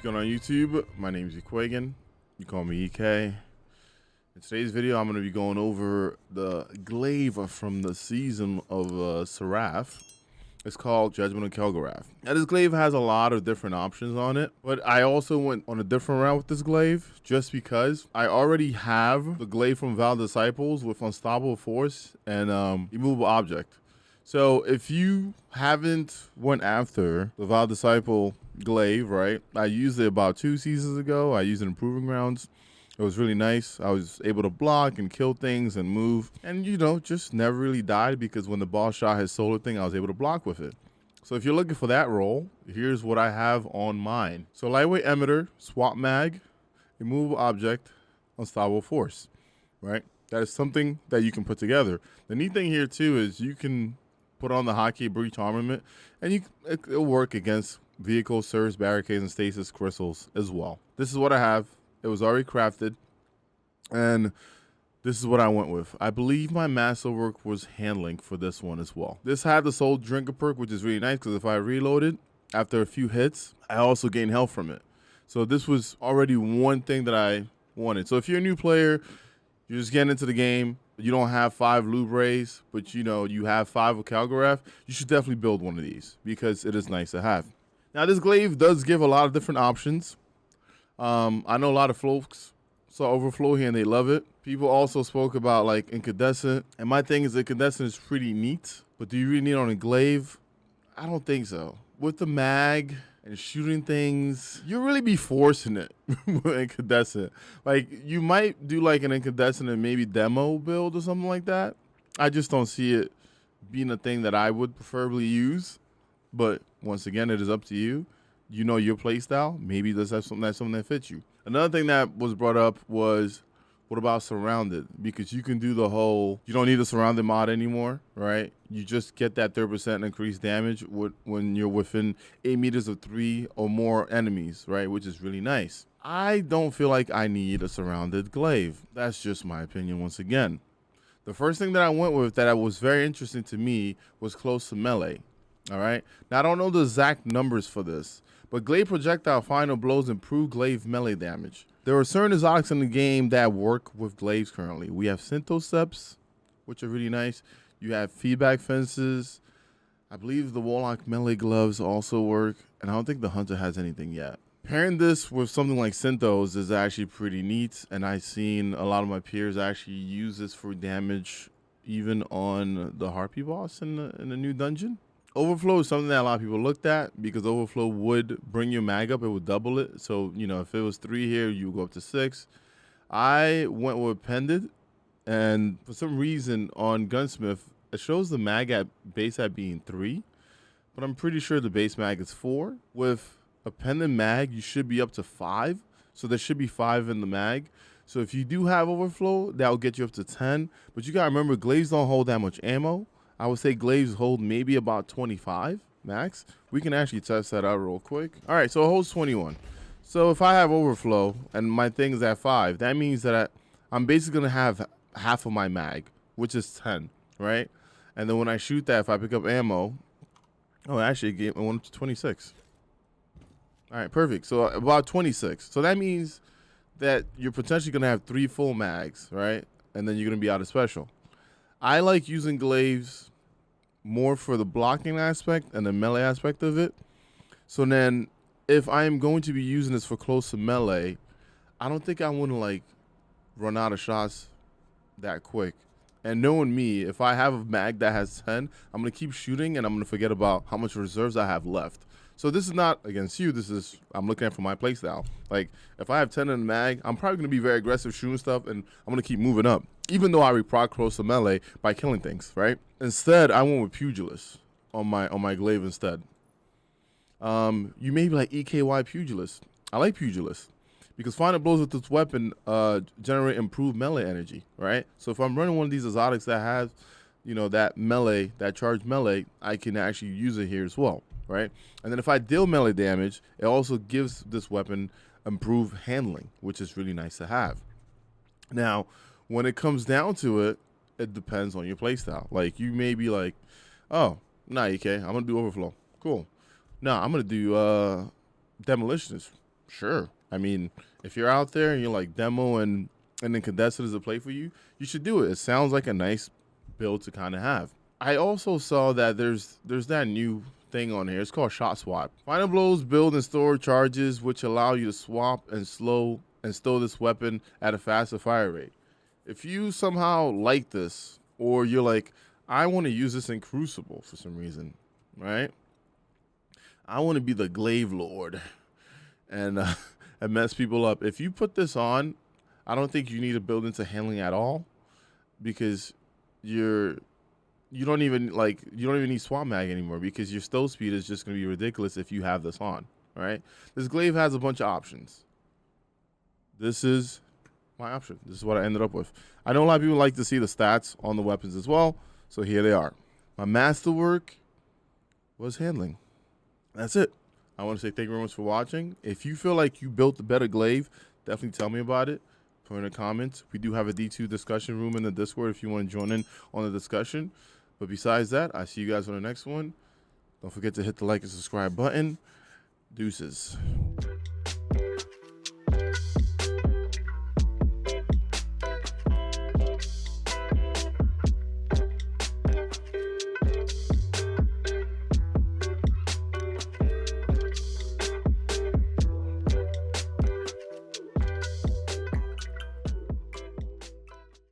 going on YouTube? My name is Ekuegan. You call me EK. In today's video, I'm going to be going over the glaive from the season of Seraph. It's called Judgment of Calgograph. Now, this glaive has a lot of different options on it, but I also went on a different route with this glaive just because I already have the glaive from Val Disciples with Unstoppable Force and Immovable Object. So if you haven't went after the Val Disciple glaive, right? I used it about 2 seasons ago. I used it in Proving Grounds. It was really nice. I was able to block and kill things and move. And, you know, just never really died because when the boss shot his solar thing, I was able to block with it. So if you're looking for that role, here's what I have on mine. So lightweight emitter, swap mag, immovable object, unstoppable force, right? That is something that you can put together. The neat thing here, too, is you can put on the Hotkey Breach Armament, and it'll work against vehicles, servers, barricades, and stasis crystals as well. This is what I have. It was already crafted, and this is what I went with. I believe my masterwork was handling for this one as well. This had the Soul Drinker perk, which is really nice because if I reloaded after a few hits, I also gained health from it. So this was already one thing that I wanted. So if you're a new player, you're just getting into the game, you don't have 5 Lubrays, but you know you have 5 of Calgograph, you should definitely build one of these because it is nice to have. Now this glaive does give a lot of different options. I know a lot of folks saw Overflow here and they love it. People also spoke about like incandescent, and my thing is incandescent is pretty neat, but do you really need it on a glaive? I don't think so. With the mag and shooting things, you'll really be forcing it with incandescent. Like you might do like an incandescent and maybe demo build or something like that. I just don't see it being a thing that I would preferably use. But once again, it is up to you. You know your playstyle. Maybe let's have something that fits you. Another thing that was brought up was, what about surrounded? Because you can do the whole, you don't need a surrounded mod anymore, right? You just get that 30% increased damage when you're within 8 meters of 3 or more enemies, right? Which is really nice. I don't feel like I need a surrounded glaive. That's just my opinion once again. The first thing that I went with that was very interesting to me was close to melee. All right. Now, I don't know the exact numbers for this, but glaive projectile final blows improve glaive melee damage. There are certain exotics in the game that work with glaives currently. We have Syntoceps, which are really nice. You have feedback fences. I believe the Warlock melee gloves also work, and I don't think the Hunter has anything yet. Pairing this with something like Synthos is actually pretty neat, and I've seen a lot of my peers actually use this for damage even on the Harpy boss in the new dungeon. Overflow is something that a lot of people looked at because Overflow would bring your mag up. It would double it. So, you know, if it was 3 here, you would go up to 6. I went with Appended, and for some reason on Gunsmith, it shows the mag at base at being 3, but I'm pretty sure the base mag is 4. With Appended mag, you should be up to 5. So there should be 5 in the mag. So if you do have Overflow, that will get you up to 10. But you got to remember, glaives don't hold that much ammo. I would say glaives hold maybe about 25 max. We can actually test that out real quick. All right, so it holds 21. So if I have Overflow and my thing is at 5, that means that I'm basically going to have half of my mag, which is 10, right? And then when I shoot that, if I pick up ammo, oh, actually, it went up to 26. All right, perfect. So about 26. So that means that you're potentially going to have 3 full mags, right? And then you're going to be out of special. I like using glaives more for the blocking aspect and the melee aspect of it. So then if I am going to be using this for close to melee, I don't think I want to like run out of shots that quick. And knowing me, if I have a mag that has 10, I'm going to keep shooting and I'm going to forget about how much reserves I have left. So this is not against you. This is, I'm looking at for my playstyle. Like if I have 10 in the mag, I'm probably going to be very aggressive shooting stuff and I'm going to keep moving up. Even though I reproc close to melee by killing things, right? Instead, I went with Pugilist on my glaive instead. You may be like EKY Pugilist. I like Pugilist because final blows with this weapon generate improved melee energy, right? So if I'm running one of these exotics that has, you know, that melee, that charged melee, I can actually use it here as well, right? And then if I deal melee damage, it also gives this weapon improved handling, which is really nice to have. Now, when it comes down to it, it depends on your playstyle. Like you may be like, oh, nah, EK, I'm gonna do Overflow. Cool. No, I'm gonna do Demolitionist. Sure. I mean, if you're out there and you're like demo and incandescent is a play for you, you should do it. It sounds like a nice build to kind of have. I also saw that there's that new thing on here. It's called Shot Swap. Final Blows build and store charges which allow you to swap and stow this weapon at a faster fire rate. If you somehow like this, or you're like, I want to use this in Crucible for some reason, right? I want to be the Glaive Lord and mess people up. If you put this on, I don't think you need to build into handling at all, because you don't even need swap mag anymore, because your stow speed is just going to be ridiculous if you have this on. All right, this glaive has a bunch of options. This is my option. This is what I ended up with. I know a lot of people like to see the stats on the weapons as well, so here they are. My masterwork was handling. That's it. I want to say thank you very much for watching. If you feel like you built a better glaive, definitely tell me about it. Put in the comments. We do have a D2 discussion room in the Discord if you want to join in on the discussion. But besides that, I see you guys on the next one. Don't forget to hit the like and subscribe button. Deuces.